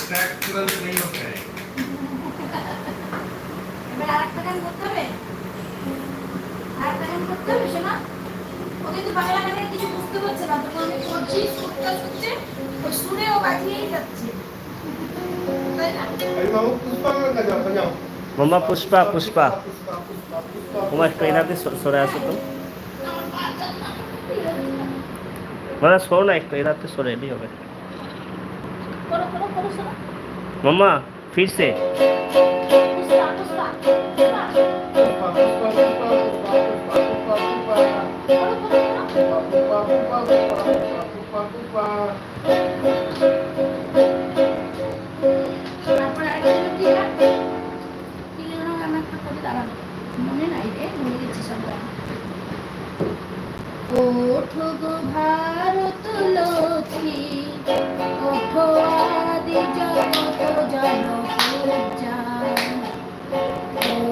practical नहीं होता है এবার আরেকটা গান করতে হবে আরেকটা গান করতে হবে শোনা ও কিন্তু বাংলা গানের কিছু বুঝতে পারছে না তখন আমি করছি সুরটা শুনছে ওই সুরে ও বাজিয়েই যাচ্ছে তাই না अरे मामू पुष्पा में का जाओ जाओ मम्मा पुष्पा पुष्पा मम्मा একটু এনাতে সরে আসো তো মানে সরো না একটু এনাতে সরে এলেই হবে করো করো করো শোনা मम्मा फिर से পুষ্পা পুষ্পা পুষ্পা করো করো করো তারপর আরেকটা কি গান কি গান আমি একটা করে দাঁড়ান মনে নাই রে ভুলে গেছি সব গান ওঠো গো ভারত লক্ষ্মী ওঠো আদি জগত জনপূজা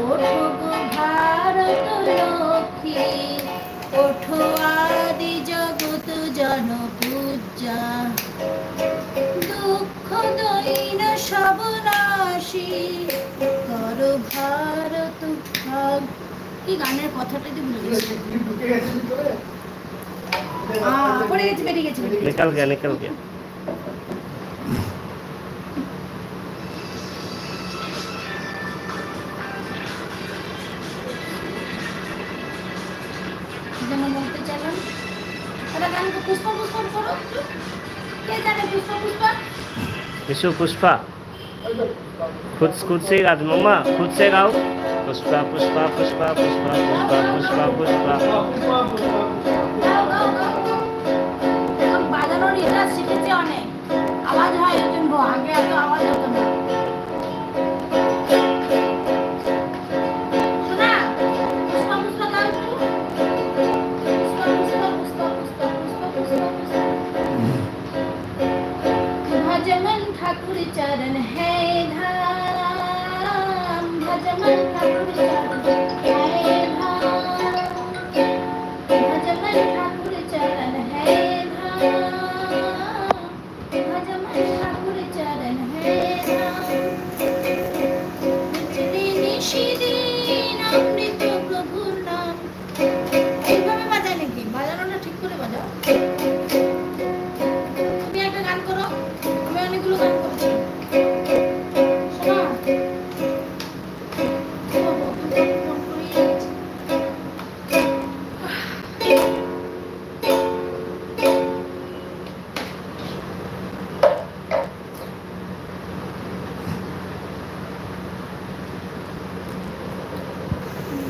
ওঠো গো ভারত লক্ষ্মী ওঠো আদি জগত জনপূজা দুঃখ দৈন সব নাশী কর ভারত ভাগ কি গানের কথাটা একটু ভুলে গেছি পড়ে গেছে বেরিয়ে গেছে निकल गया যেন বলতে চাইলাম এটা গান পুষ্পা পুষ্পা করো কে জানে পুষ্পা পুষ্পা विशु पुष्पा खुद से गाओ मम्मा खुद से गाओ पुष्पा पुष्पा पुष्पा पुष्पा पुष्पा पुष्पा पुष्पा গাও গাও গাও এখন বাজানোর এটা শিখেছে অনেক আওয়াজ হয় এর জন্য আগে এত আওয়াজ হতো না শোনা পুষ্পা পুষ্পা গাও একটু পুষ্পা পুষ্পা পুষ্পা পুষ্পা পুষ্পা পুষ্পা পুষ্পা भजमन ठाकुर चरण है धाम भजमन ठाकुर चरण है धाम भजमन ठाकुर चरण है धाम भजमन ठाकुर चरण है धाम निचले निशिदिन अमृत प्रभुर नाम এইভাবে বাজায় নাকি বাজানোটা ঠিক করে বাজাও তুমি একটা গান করো আমি অনেকগুলো গান করছি শোনা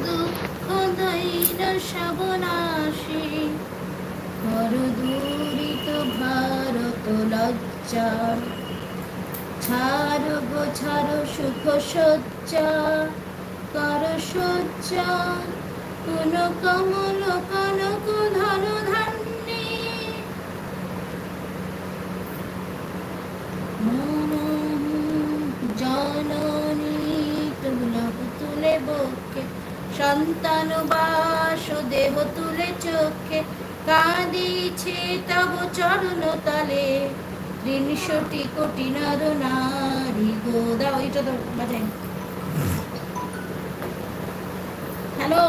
দুঃখ দৈন সবনাশী কর দূরিত ভারত লজ্জা ছাড়ো গো ছাড়ো সুখ সজ্জা কর সজ্জা কোন কমল কনক ধন ধান্যে জননী তুলব তুলে বক্ষে সন্তান বাস দেহ তুলে চোখে কাঁদিছে তব চরণ তলে 300 কোটি নর নারী গো দাও এটা তো বাজাই হ্যালো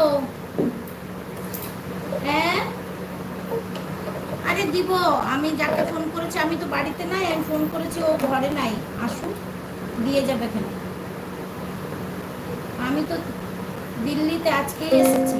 হ্যাঁ আরে দিব আমি যাকে ফোন করেছি আমি তো বাড়িতে নাই আমি ফোন করেছি ও ঘরে নাই আসুন দিয়ে যাবে এখানে আমি তো দিল্লিতে আজকে এসেছি